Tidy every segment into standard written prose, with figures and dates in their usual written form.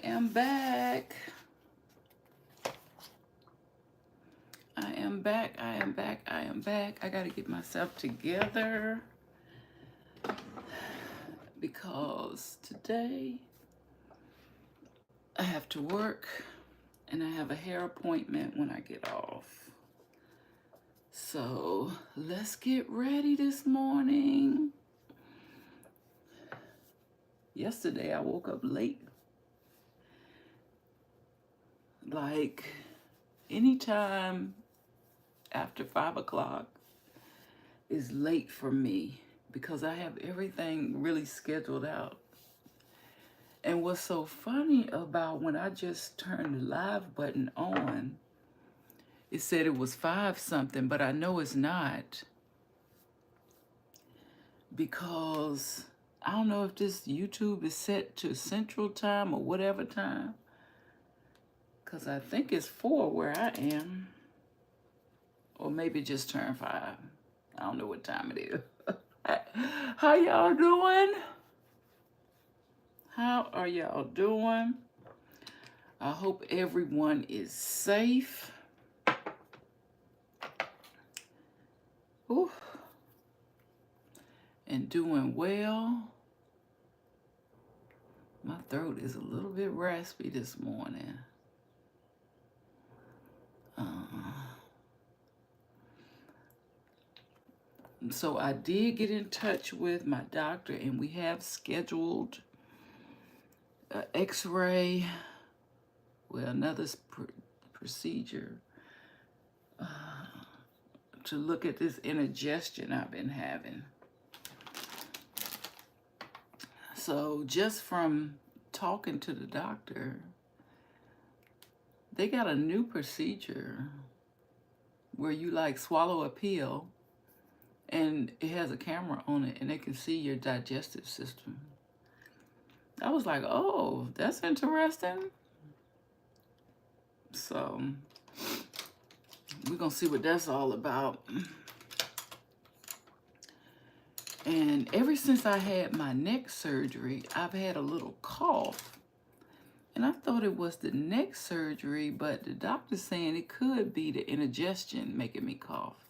am back. I am back. I am back. I am back. I got to get myself together because today I have to work and I have a hair appointment when I get off. So let's get ready this morning. Yesterday I woke up late. Like anytime after 5 o'clock is late for me because I have everything really scheduled out. And what's so funny about when I just turned the live button on, it said it was 5 something, but I know it's not, because I don't know if this YouTube is set to Central Time or whatever time, because I think it's 4 where I am, or maybe just turned 5. I don't know what time it is. How y'all doing? How are y'all doing? I hope everyone is safe. Ooh. And doing well. My throat is a little bit raspy this morning. So I did get in touch with my doctor and we have scheduled an x-ray, well, another procedure to look at this indigestion I've been having. So just from talking to the doctor, they got a new procedure where you like swallow a pill and it has a camera on it and they can see your digestive system. I was like, oh, that's interesting. So we're gonna see what that's all about. And ever since I had my neck surgery, I've had a little cough. And I thought it was the neck surgery, but the doctor's saying it could be the indigestion making me cough.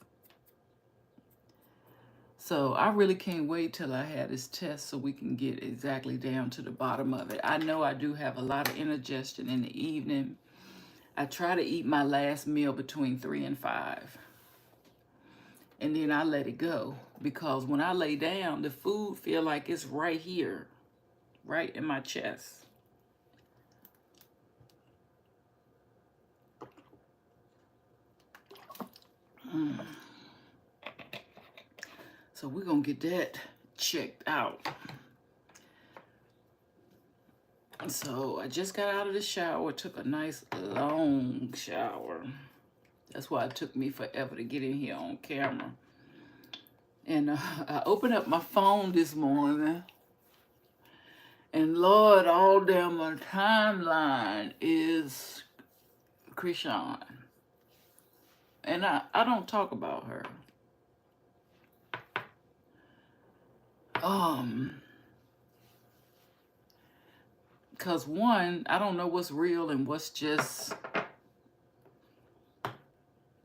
So I really can't wait till I have this test so we can get exactly down to the bottom of it. I know I do have a lot of indigestion in the evening. I try to eat my last meal between 3 and 5. And then I let it go, because when I lay down, the food feel like it's right here, right in my chest. So we're gonna get that checked out. So I just got out of the shower, took a nice long shower. That's why it took me forever to get in here on camera. And I opened up my phone this morning, and Lord, all down my timeline is Krishan. And I don't talk about her. Because one, I don't know what's real and what's just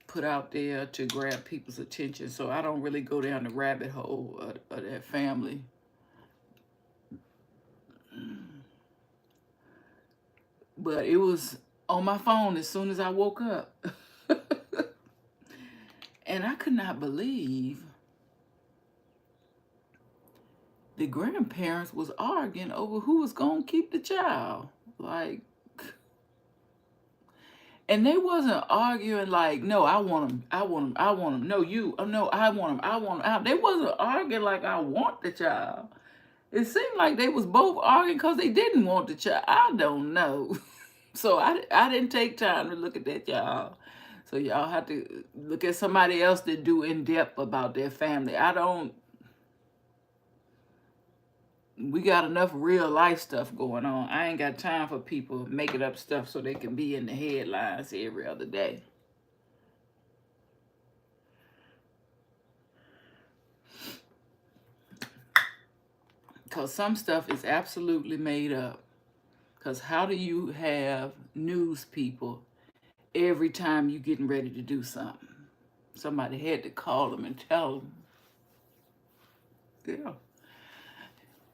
put out there to grab people's attention. So I don't really go down the rabbit hole of that family. But it was on my phone as soon as I woke up. And I could not believe the grandparents was arguing over who was going to keep the child. Like, and they wasn't arguing like, no, I want him, I want him, I want him. No, you, oh, no, I want him, I want him. They wasn't arguing like I want the child. It seemed like they was both arguing because they didn't want the child. I don't know. So I didn't take time to look at that, y'all. So y'all have to look at somebody else that do in depth about their family. We got enough real life stuff going on. I ain't got time for people making up stuff so they can be in the headlines every other day. Because some stuff is absolutely made up. Because how do you have news people every time you getting ready to do something? Somebody had to call them and tell them. Yeah.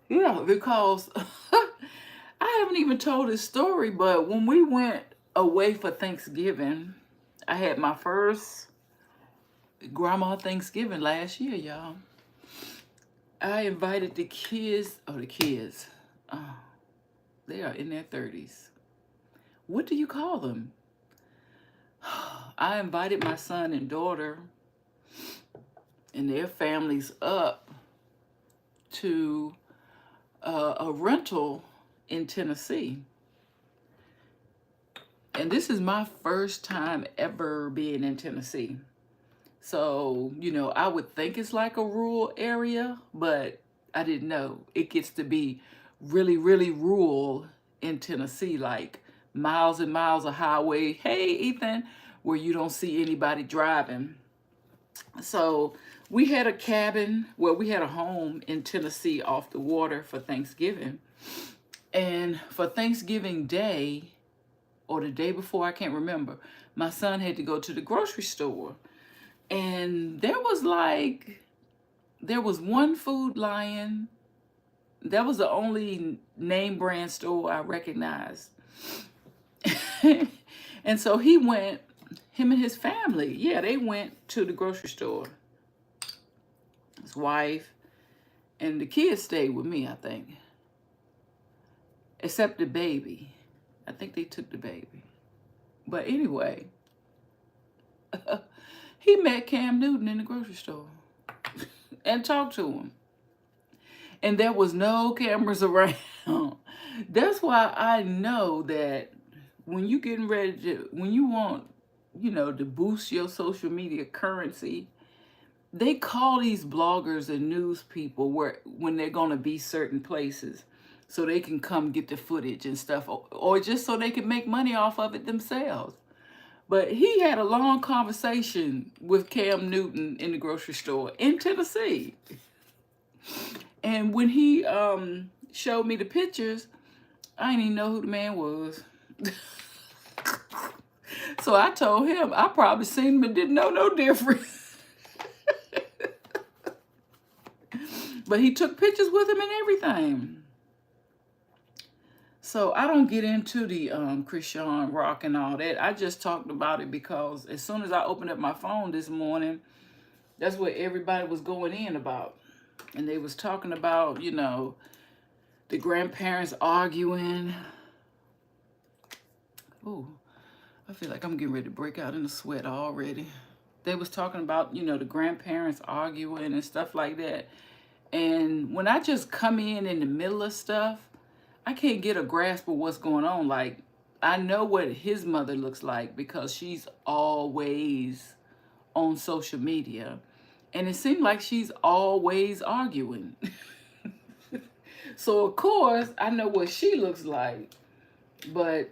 Yeah, because I haven't even told this story, but when we went away for Thanksgiving, I had my first grandma Thanksgiving last year, y'all. I invited the kids, they are in their 30s. What do you call them? I invited my son and daughter and their families up to a rental in Tennessee. And this is my first time ever being in Tennessee. So, you know, I would think it's like a rural area, but I didn't know. It gets to be really, really rural in Tennessee, like miles and miles of highway. Hey, Ethan, where you don't see anybody driving. So we had a cabin, well, we had a home in Tennessee off the water for Thanksgiving. And for Thanksgiving Day, or the day before, I can't remember, my son had to go to the grocery store. And there was one Food Lion. That was the only name brand store I recognized. And so he went, him and his family, yeah, they went to the grocery store. His wife and the kids stayed with me, I think. Except the baby. I think they took the baby. But anyway, he met Cam Newton in the grocery store and talked to him. And there was no cameras around. That's why I know that when you getting ready to, when you want, you know, to boost your social media currency, they call these bloggers and news people when they're going to be certain places so they can come get the footage and stuff, or just so they can make money off of it themselves. But he had a long conversation with Cam Newton in the grocery store in Tennessee. And when he showed me the pictures, I didn't even know who the man was. So I told him I probably seen him and didn't know no difference. But he took pictures with him and everything. So I don't get into the Christian rock and all that. I just talked about it because as soon as I opened up my phone this morning, that's what everybody was going in about. And they was talking about, you know, the grandparents arguing. Oh, I feel like I'm getting ready to break out in a sweat already. They was talking about, you know, the grandparents arguing and stuff like that. And when I just come in the middle of stuff, I can't get a grasp of what's going on. Like, I know what his mother looks like because she's always on social media. And it seemed like she's always arguing. So, of course, I know what she looks like. But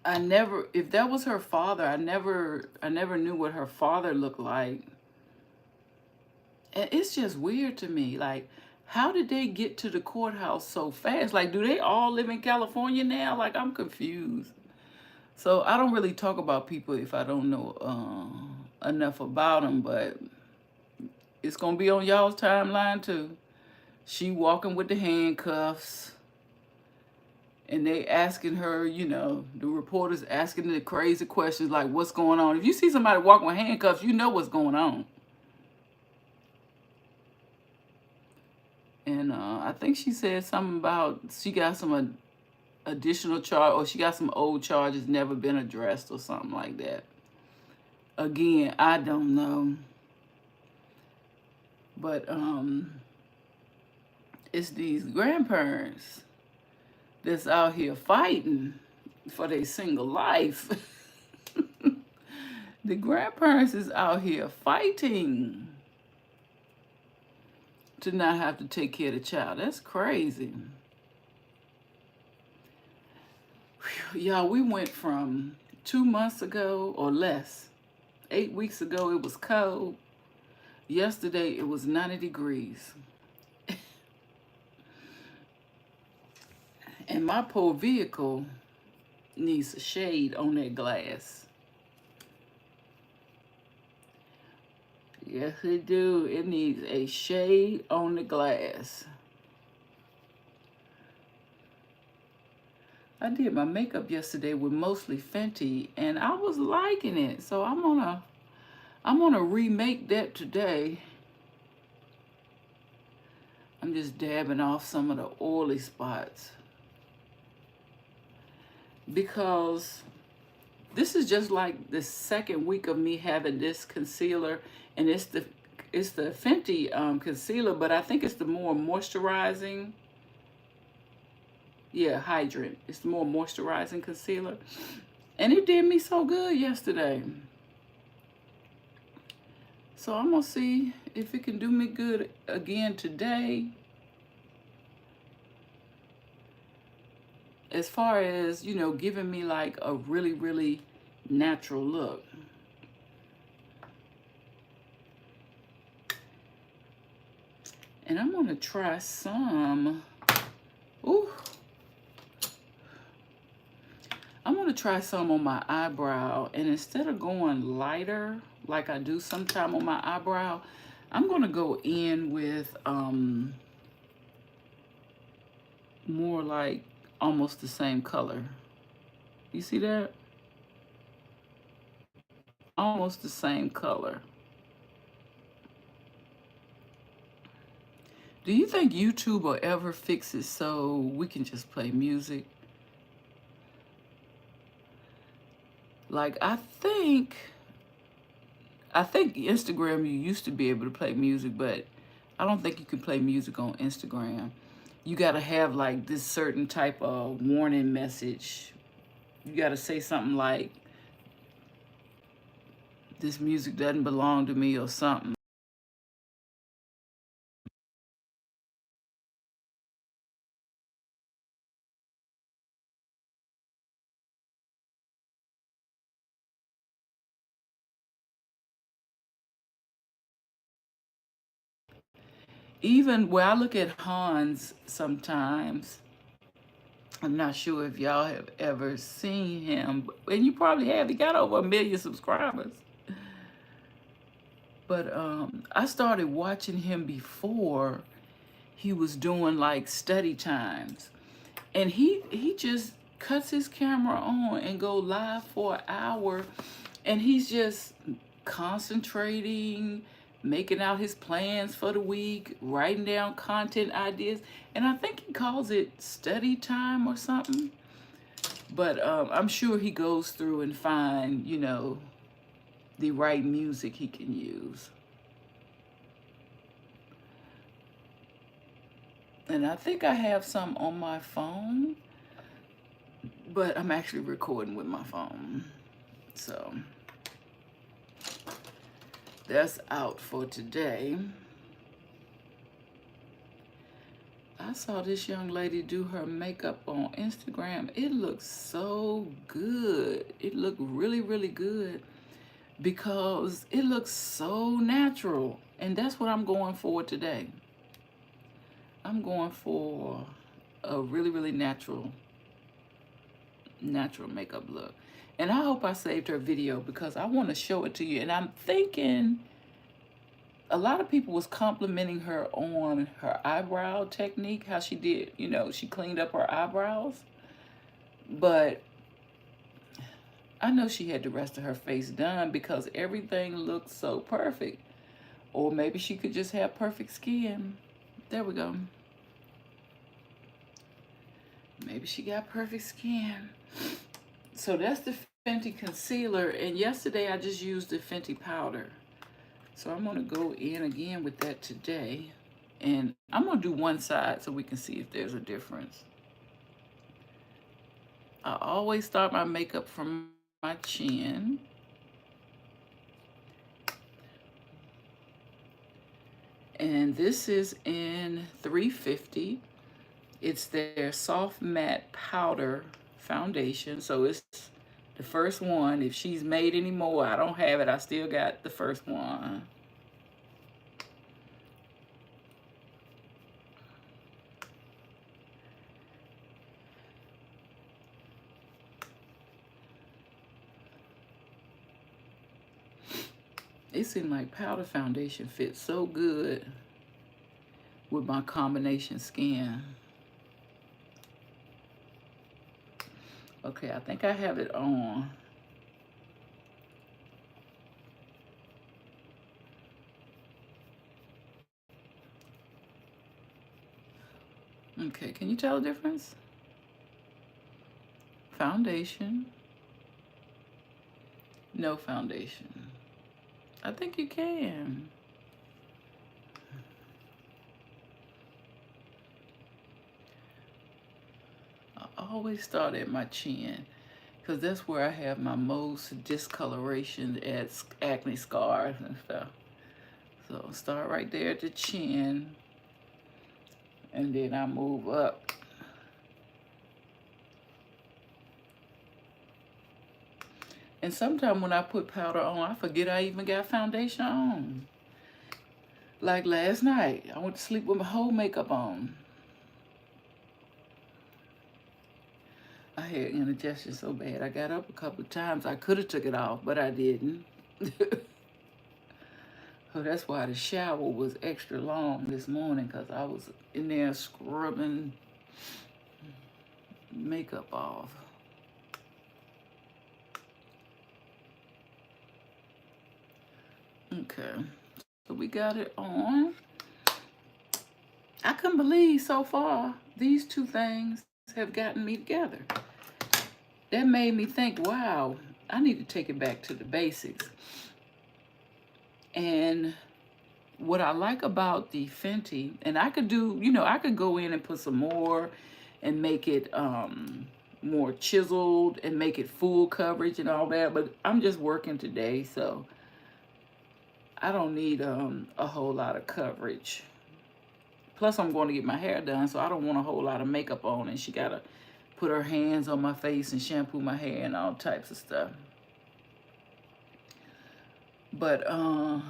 I never, if that was her father, I never knew what her father looked like. And it's just weird to me. Like, how did they get to the courthouse so fast? Like, do they all live in California now? Like, I'm confused. So I don't really talk about people if I don't know enough about them, but it's going to be on y'all's timeline too. She walking with the handcuffs. And they asking her, you know, the reporters asking the crazy questions like, what's going on? If you see somebody walking with handcuffs, you know what's going on. And I think she said something about she got some additional charge, or she got some old charges never been addressed or something like that. Again, I don't know. But it's these grandparents that's out here fighting for their single life. The grandparents is out here fighting to not have to take care of the child. That's crazy. Y'all, we went from 2 months ago or less. 8 weeks ago, it was cold. Yesterday, it was 90 degrees. And my poor vehicle needs a shade on that glass. Yes, it do. It needs a shade on the glass. I did my makeup yesterday with mostly Fenty, and I was liking it. So I'm gonna remake that today. I'm just dabbing off some of the oily spots because this is just like the second week of me having this concealer, and it's the Fenty concealer, but I think it's the more moisturizing. Yeah, hydrant. It's the more moisturizing concealer. And it did me so good yesterday. So I'm going to see if it can do me good again today. As far as, you know, giving me like a really, really natural look. And I'm going to try some. Ooh. I'm going to try some on my eyebrow, and instead of going lighter like I do sometime on my eyebrow, I'm going to go in with more like almost the same color. You see that? Almost the same color. Do you think YouTube will ever fix it so we can just play music? Like, I think Instagram, you used to be able to play music, but I don't think you can play music on Instagram. You got to have like this certain type of warning message. You got to say something like, this music doesn't belong to me or something. Even where I look at Hans sometimes, I'm not sure if y'all have ever seen him, and you probably have. He got over 1 million subscribers. But I started watching him before he was doing like study times. And he just cuts his camera on and go live for an hour, and he's just concentrating, making out his plans for the week, writing down content ideas, and I think he calls it study time or something. But I'm sure he goes through and find, you know, the right music he can use. And I think I have some on my phone, but I'm actually recording with my phone. So that's out for today. I saw this young lady do her makeup on Instagram. It looks so good. It looked really, really good because it looks so natural. And that's what I'm going for today. I'm going for a really, really natural makeup look. And I hope I saved her video because I want to show it to you. And I'm thinking a lot of people was complimenting her on her eyebrow technique, how she did, you know, she cleaned up her eyebrows. But I know she had the rest of her face done because everything looked so perfect. Or maybe she could just have perfect skin. There we go. Maybe she got perfect skin. So that's the Fenty concealer. And yesterday I just used the Fenty powder. So I'm going to go in again with that today. And I'm going to do one side so we can see if there's a difference. I always start my makeup from my chin. And this is in 350. It's their soft matte powder foundation. So it's the first one. If she's made any more, I don't have it. I still got the first one. It seemed like powder foundation fits so good with my combination skin. Okay, I think I have it on. Okay, can you tell the difference? Foundation, no foundation. I think you can. I always start at my chin because that's where I have my most discoloration at acne scars and stuff. So start right there at the chin, and then I move up. And sometimes when I put powder on, I forget I even got foundation on. Like last night, I went to sleep with my whole makeup on. I had indigestion so bad. I got up a couple of times. I could have took it off, but I didn't. So that's why the shower was extra long this morning, because I was in there scrubbing makeup off. Okay, so we got it on. I couldn't believe so far these two things have gotten me together. That made me think, wow, I need to take it back to the basics. And what I like about the Fenty, and I could do, you know, I could go in and put some more and make it more chiseled and make it full coverage and all that, but I'm just working today, so I don't need a whole lot of coverage. Plus, I'm going to get my hair done, so I don't want a whole lot of makeup on, and she got to put her hands on my face and shampoo my hair and all types of stuff. But, ooh.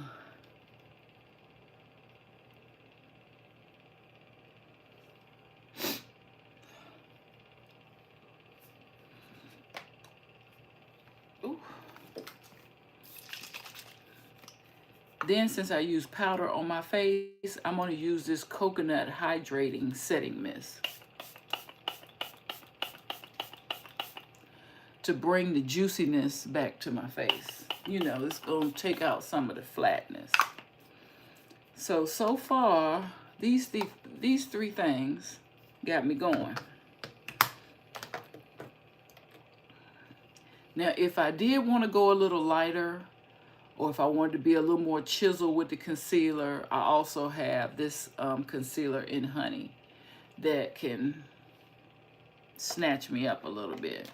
Then since I use powder on my face, I'm going to use this coconut hydrating setting mist to bring the juiciness back to my face. You know, it's going to take out some of the flatness. So far, these three things got me going. Now, if I did want to go a little lighter, or if I wanted to be a little more chiseled with the concealer, I also have this concealer in honey that can snatch me up a little bit.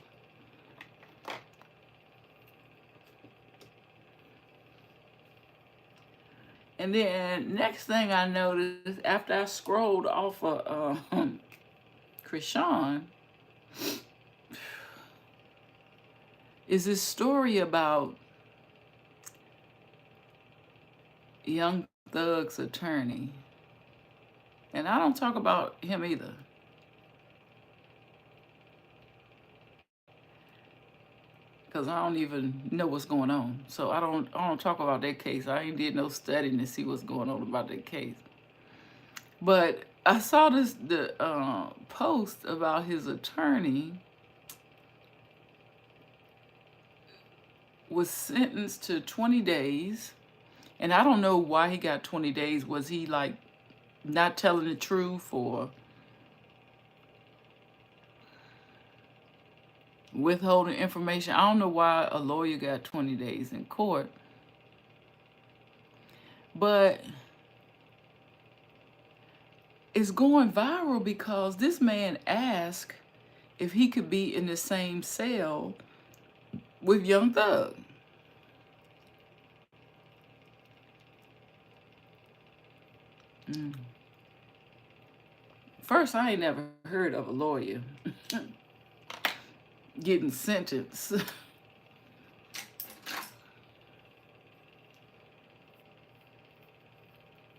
And then next thing I noticed, after I scrolled off of Krishan, is this story about Young Thug's attorney. And I don't talk about him either. Because I don't even know what's going on. So I don't talk about that case. I ain't did no studying to see what's going on about that case. But I saw the post about his attorney was sentenced to 20 days. And I don't know why he got 20 days. Was he like not telling the truth or withholding information? I don't know why a lawyer got 20 days in court. But it's going viral because this man asked if he could be in the same cell with Young Thug. First, I ain't never heard of a lawyer getting sentenced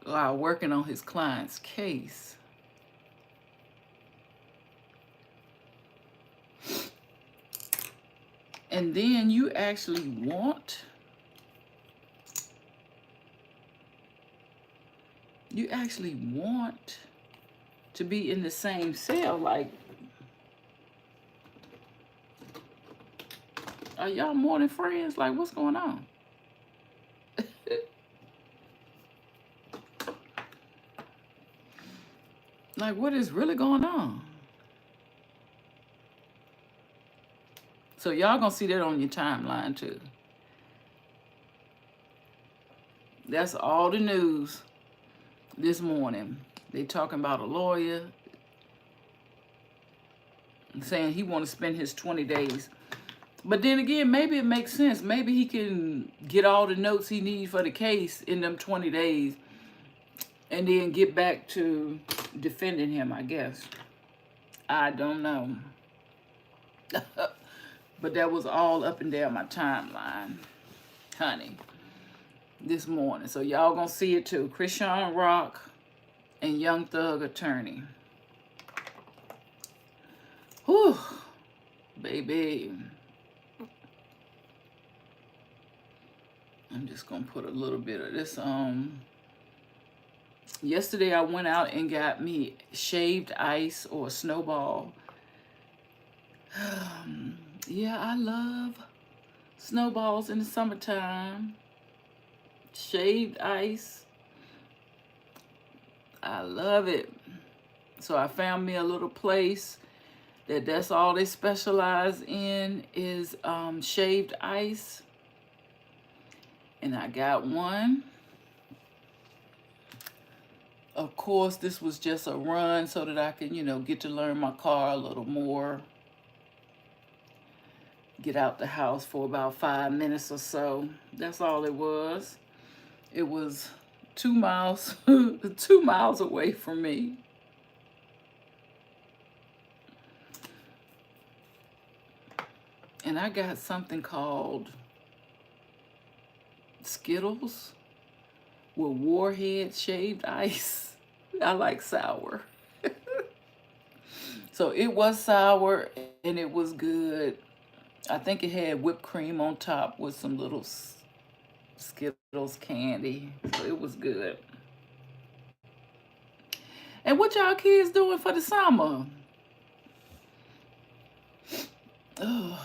while working on his client's case. And then you actually want You actually want to be in the same cell. Like, are y'all more than friends? Like, what's going on? Like, what is really going on? So y'all gonna see that on your timeline too. That's all the news this morning. They talking about a lawyer saying he want to spend his 20 days. But then again, maybe it makes sense. Maybe he can get all the notes he needs for the case in them 20 days and then get back to defending him, I guess. I don't know. But that was all up and down my timeline, honey, this morning. So y'all gonna see it too. Chrisean Rock and Young Thug Attorney. Whew, baby. I'm just gonna put a little bit of this on. Yesterday I went out and got me shaved ice or snowball. Yeah, I love snowballs in the summertime. Shaved ice. I love it. So I found me a little place that's all they specialize in is shaved ice. And I got one. Of course, this was just a run so that I can, you know, get to learn my car a little more. Get out the house for about 5 minutes or so. That's all it was. It was 2 miles, 2 miles away from me. And I got something called Skittles with Warhead shaved ice. I like sour. So it was sour and it was good. I think it had whipped cream on top with some little Skittles candy. So it was good. And what y'all kids doing for the summer? Oh,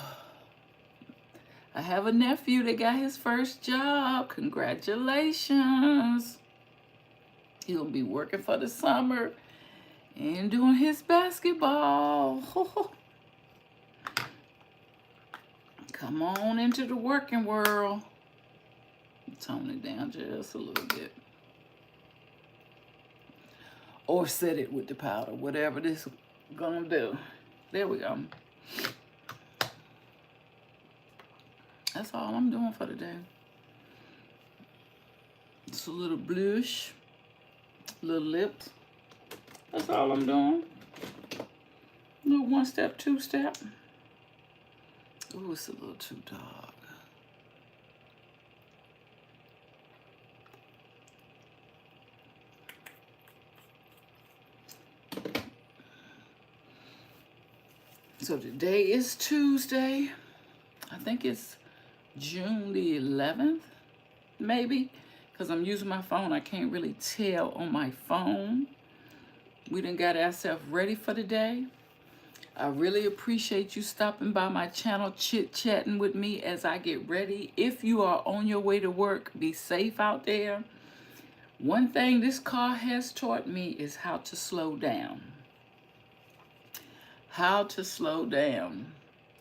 I have a nephew that got his first job. Congratulations. He'll be working for the summer and doing his basketball. Come on into the working world. Tone it down just a little bit. Or set it with the powder, whatever this is gonna do. There we go. That's all I'm doing for today. Just a little blush, little lips. That's all I'm doing. A little 1-step, 2-step. Ooh, it's a little too dark. So today is Tuesday. I think it's June the 11th, maybe, because I'm using my phone. I can't really tell on my phone. We done got ourselves ready for the day. I really appreciate you stopping by my channel, chit-chatting with me as I get ready. If you are on your way to work, be safe out there. One thing this car has taught me is how to slow down. How to slow down.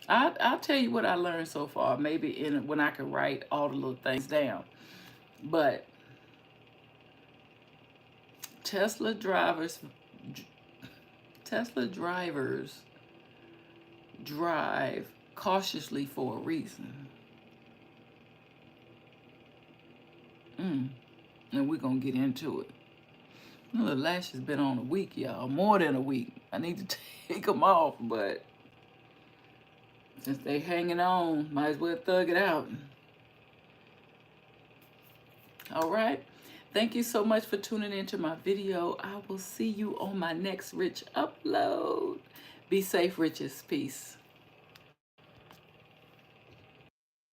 I'll tell you what I learned so far, maybe when I can write all the little things down. But Tesla drivers drive cautiously for a reason. And we're going to get into it. The lash has been on a week, y'all. More than a week. I need to take them off, but since they hanging on, might as well thug it out. All right. Thank you so much for tuning into my video. I will see you on my next Rich upload. Be safe, Riches. Peace.